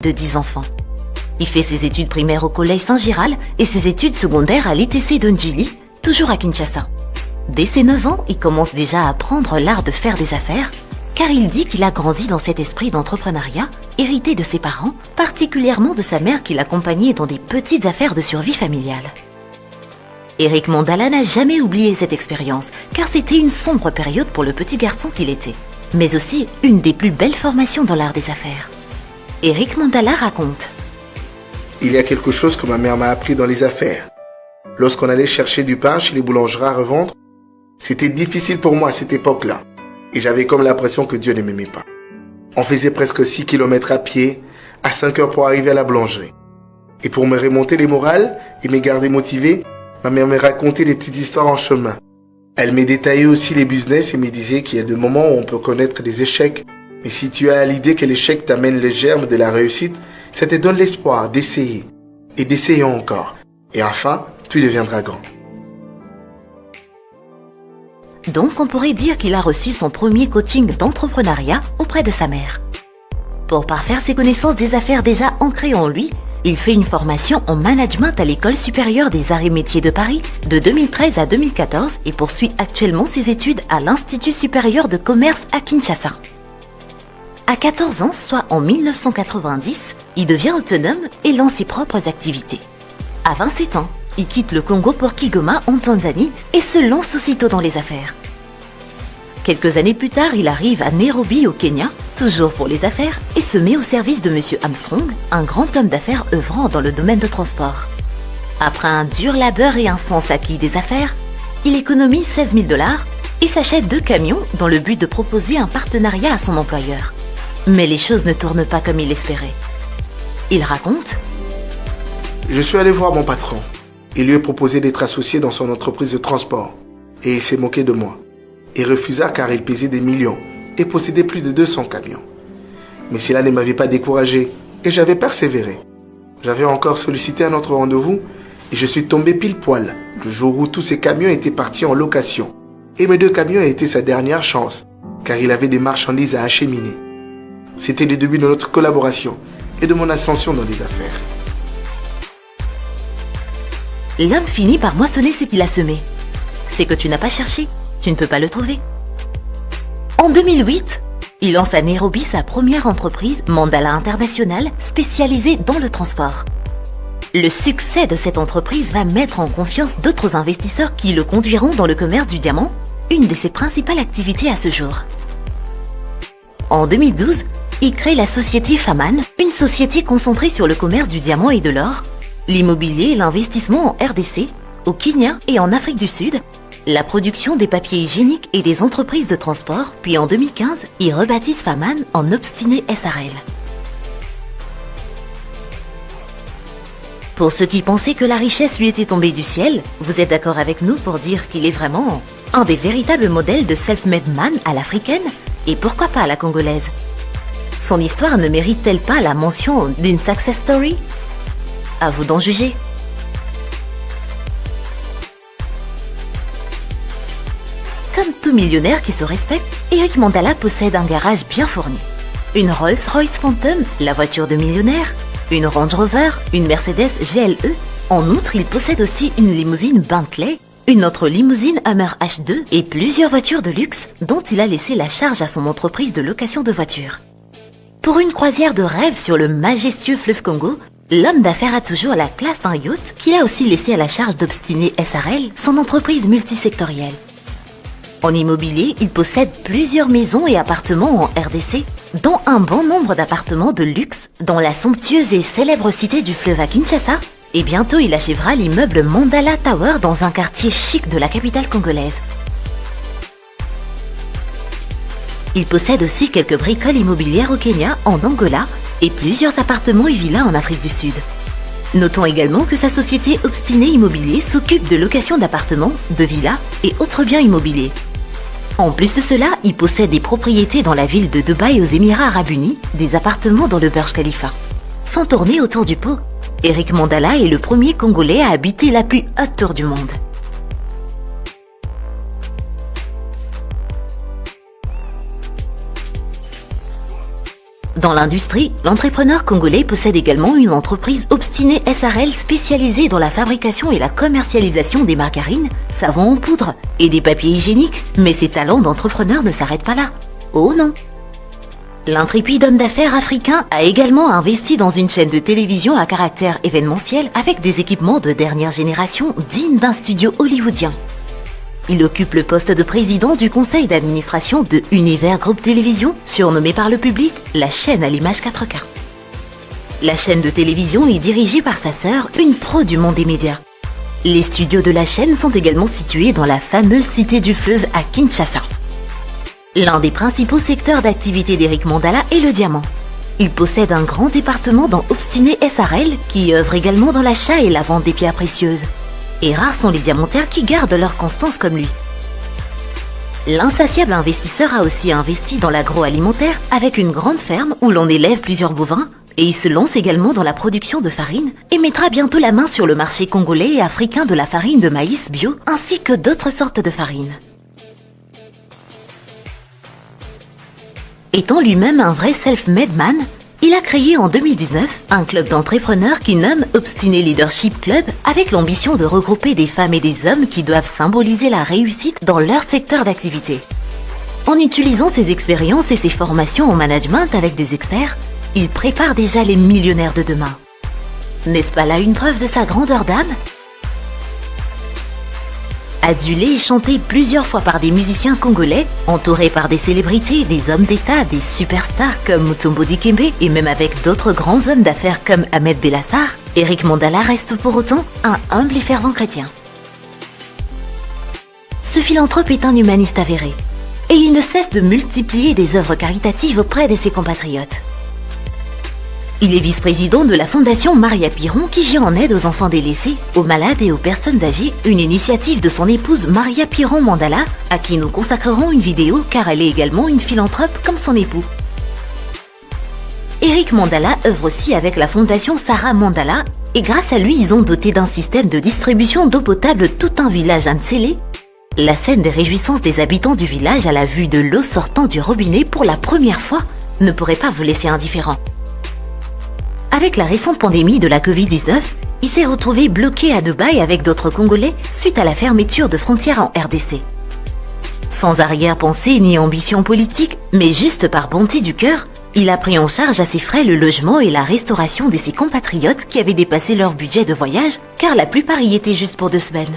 de 10 enfants. Il fait ses études primaires au collège Saint-Giral et ses études secondaires à l'ITC de Njili, toujours à Kinshasa. Dès ses 9 ans, il commence déjà à apprendre l'art de faire des affaires, car il dit qu'il a grandi dans cet esprit d'entrepreneuriat, hérité de ses parents, particulièrement de sa mère qui l'accompagnait dans des petites affaires de survie familiale. Eric Mandala n'a jamais oublié cette expérience, car c'était une sombre période pour le petit garçon qu'il était, mais aussi une des plus belles formations dans l'art des affaires. Eric Mandala raconte: Il y a quelque chose que ma mère m'a appris dans les affaires. Lorsqu'on allait chercher du pain chez les boulangeries à revendre, c'était difficile pour moi à cette époque-là, et j'avais comme l'impression que Dieu ne m'aimait pas. On faisait presque 6 km à pied, à 5 heures pour arriver à la boulangerie. Et pour me remonter les morales et me garder motivé, ma mère me racontait des petites histoires en chemin. Elle me détaillait aussi les business et me disait qu'il y a des moments où on peut connaître des échecs. Mais si tu as l'idée que l'échec t'amène les germes de la réussite, ça te donne l'espoir d'essayer. Et d'essayer encore. Et enfin, tu deviendras grand. Donc on pourrait dire qu'il a reçu son premier coaching d'entrepreneuriat auprès de sa mère. Pour parfaire ses connaissances des affaires déjà ancrées en lui, il fait une formation en management à l'École supérieure des arts et métiers de Paris de 2013 à 2014 et poursuit actuellement ses études à l'Institut supérieur de commerce à Kinshasa. À 14 ans, soit en 1990, il devient autonome et lance ses propres activités. À 27 ans, il quitte le Congo pour Kigoma en Tanzanie et se lance aussitôt dans les affaires. Quelques années plus tard, il arrive à Nairobi au Kenya, toujours pour les affaires, et se met au service de M. Armstrong, un grand homme d'affaires œuvrant dans le domaine de transport. Après un dur labeur et un sens acquis des affaires, il économise 16 000 $ et s'achète 2 camions dans le but de proposer un partenariat à son employeur. Mais les choses ne tournent pas comme il l'espérait. Il raconte: Je suis allé voir mon patron. Il lui a proposé d'être associé dans son entreprise de transport. Et il s'est moqué de moi. Il refusa car il pesait des millions et possédait plus de 200 camions. Mais cela ne m'avait pas découragé et j'avais persévéré. J'avais encore sollicité un autre rendez-vous et je suis tombé pile poil le jour où tous ces camions étaient partis en location. Et mes 2 camions étaient sa dernière chance car il avait des marchandises à acheminer. C'était le début de notre collaboration et de mon ascension dans les affaires. L'homme finit par moissonner ce qu'il a semé. C'est que tu n'as pas cherché, tu ne peux pas le trouver. En 2008, il lance à Nairobi sa première entreprise, Mandala International, spécialisée dans le transport. Le succès de cette entreprise va mettre en confiance d'autres investisseurs qui le conduiront dans le commerce du diamant, une de ses principales activités à ce jour. En 2012, il crée la société Faman, une société concentrée sur le commerce du diamant et de l'or, l'immobilier et l'investissement en RDC, au Kenya et en Afrique du Sud, la production des papiers hygiéniques et des entreprises de transport, puis en 2015, il rebaptise Faman en Obstiné SRL. Pour ceux qui pensaient que la richesse lui était tombée du ciel, vous êtes d'accord avec nous pour dire qu'il est vraiment un des véritables modèles de self-made man à l'africaine, et pourquoi pas à la congolaise? Son histoire ne mérite-t-elle pas la mention d'une success story? À vous d'en juger. Comme tout millionnaire qui se respecte, Eric Mandala possède un garage bien fourni. Une Rolls-Royce Phantom, la voiture de millionnaire, une Range Rover, une Mercedes GLE. En outre, il possède aussi une limousine Bentley, une autre limousine Hummer H2 et plusieurs voitures de luxe dont il a laissé la charge à son entreprise de location de voitures. Pour une croisière de rêve sur le majestueux fleuve Congo, l'homme d'affaires a toujours la classe d'un yacht qu'il a aussi laissé à la charge d'Obstiné SRL, son entreprise multisectorielle. En immobilier, il possède plusieurs maisons et appartements en RDC, dont un bon nombre d'appartements de luxe dans la somptueuse et célèbre cité du fleuve à Kinshasa, et bientôt il achèvera l'immeuble Mandala Tower dans un quartier chic de la capitale congolaise. Il possède aussi quelques bricoles immobilières au Kenya, en Angola, et plusieurs appartements et villas en Afrique du Sud. Notons également que sa société Obstiné Immobilier s'occupe de location d'appartements, de villas et autres biens immobiliers. En plus de cela, il possède des propriétés dans la ville de Dubaï aux Émirats Arabes Unis, des appartements dans le Burj Khalifa. Sans tourner autour du pot, Eric Mandala est le premier Congolais à habiter la plus haute tour du monde. Dans l'industrie, l'entrepreneur congolais possède également une entreprise Obstiné SARL spécialisée dans la fabrication et la commercialisation des margarines, savons en poudre et des papiers hygiéniques. Mais ses talents d'entrepreneur ne s'arrêtent pas là. Oh non! L'intrépide homme d'affaires africain a également investi dans une chaîne de télévision à caractère événementiel avec des équipements de dernière génération dignes d'un studio hollywoodien. Il occupe le poste de président du conseil d'administration de Univers Group Télévision, surnommé par le public la chaîne à l'image 4K. La chaîne de télévision est dirigée par sa sœur, une pro du monde des médias. Les studios de la chaîne sont également situés dans la fameuse cité du fleuve à Kinshasa. L'un des principaux secteurs d'activité d'Eric Mandala est le diamant. Il possède un grand département dans Obstiné SARL qui œuvre également dans l'achat et la vente des pierres précieuses. Et rares sont les diamantaires qui gardent leur constance comme lui. L'insatiable investisseur a aussi investi dans l'agroalimentaire avec une grande ferme où l'on élève plusieurs bovins et il se lance également dans la production de farine et mettra bientôt la main sur le marché congolais et africain de la farine de maïs bio ainsi que d'autres sortes de farine. Étant lui-même un vrai self-made man, il a créé en 2019 un club d'entrepreneurs qui nomme Obstiné Leadership Club avec l'ambition de regrouper des femmes et des hommes qui doivent symboliser la réussite dans leur secteur d'activité. En utilisant ses expériences et ses formations en management avec des experts, il prépare déjà les millionnaires de demain. N'est-ce pas là une preuve de sa grandeur d'âme ? Adulé et chanté plusieurs fois par des musiciens congolais, entouré par des célébrités, des hommes d'État, des superstars comme Mutombo Dikembe et même avec d'autres grands hommes d'affaires comme Ahmed Bellassar, Eric Mandala reste pour autant un humble et fervent chrétien. Ce philanthrope est un humaniste avéré et il ne cesse de multiplier des œuvres caritatives auprès de ses compatriotes. Il est vice-président de la fondation Maria Piron qui vient en aide aux enfants délaissés, aux malades et aux personnes âgées, une initiative de son épouse Maria Piron Mandala, à qui nous consacrerons une vidéo car elle est également une philanthrope comme son époux. Eric Mandala œuvre aussi avec la fondation Sarah Mandala et grâce à lui ils ont doté d'un système de distribution d'eau potable tout un village à Ntsélé. La scène des réjouissances des habitants du village à la vue de l'eau sortant du robinet pour la première fois ne pourrait pas vous laisser indifférent. Avec la récente pandémie de la Covid-19, il s'est retrouvé bloqué à Dubaï avec d'autres Congolais suite à la fermeture de frontières en RDC. Sans arrière-pensée ni ambition politique, mais juste par bonté du cœur, il a pris en charge à ses frais le logement et la restauration de ses compatriotes qui avaient dépassé leur budget de voyage, car la plupart y étaient juste pour 2 semaines.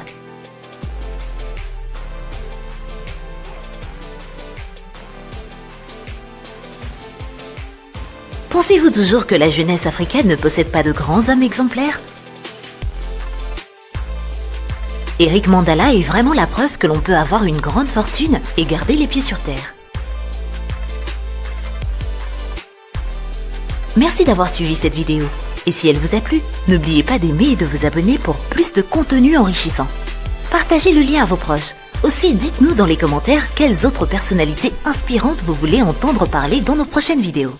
Pensez-vous toujours que la jeunesse africaine ne possède pas de grands hommes exemplaires ? Eric Mandala est vraiment la preuve que l'on peut avoir une grande fortune et garder les pieds sur terre. Merci d'avoir suivi cette vidéo. Et si elle vous a plu, n'oubliez pas d'aimer et de vous abonner pour plus de contenu enrichissant. Partagez le lien à vos proches. Aussi, dites-nous dans les commentaires quelles autres personnalités inspirantes vous voulez entendre parler dans nos prochaines vidéos.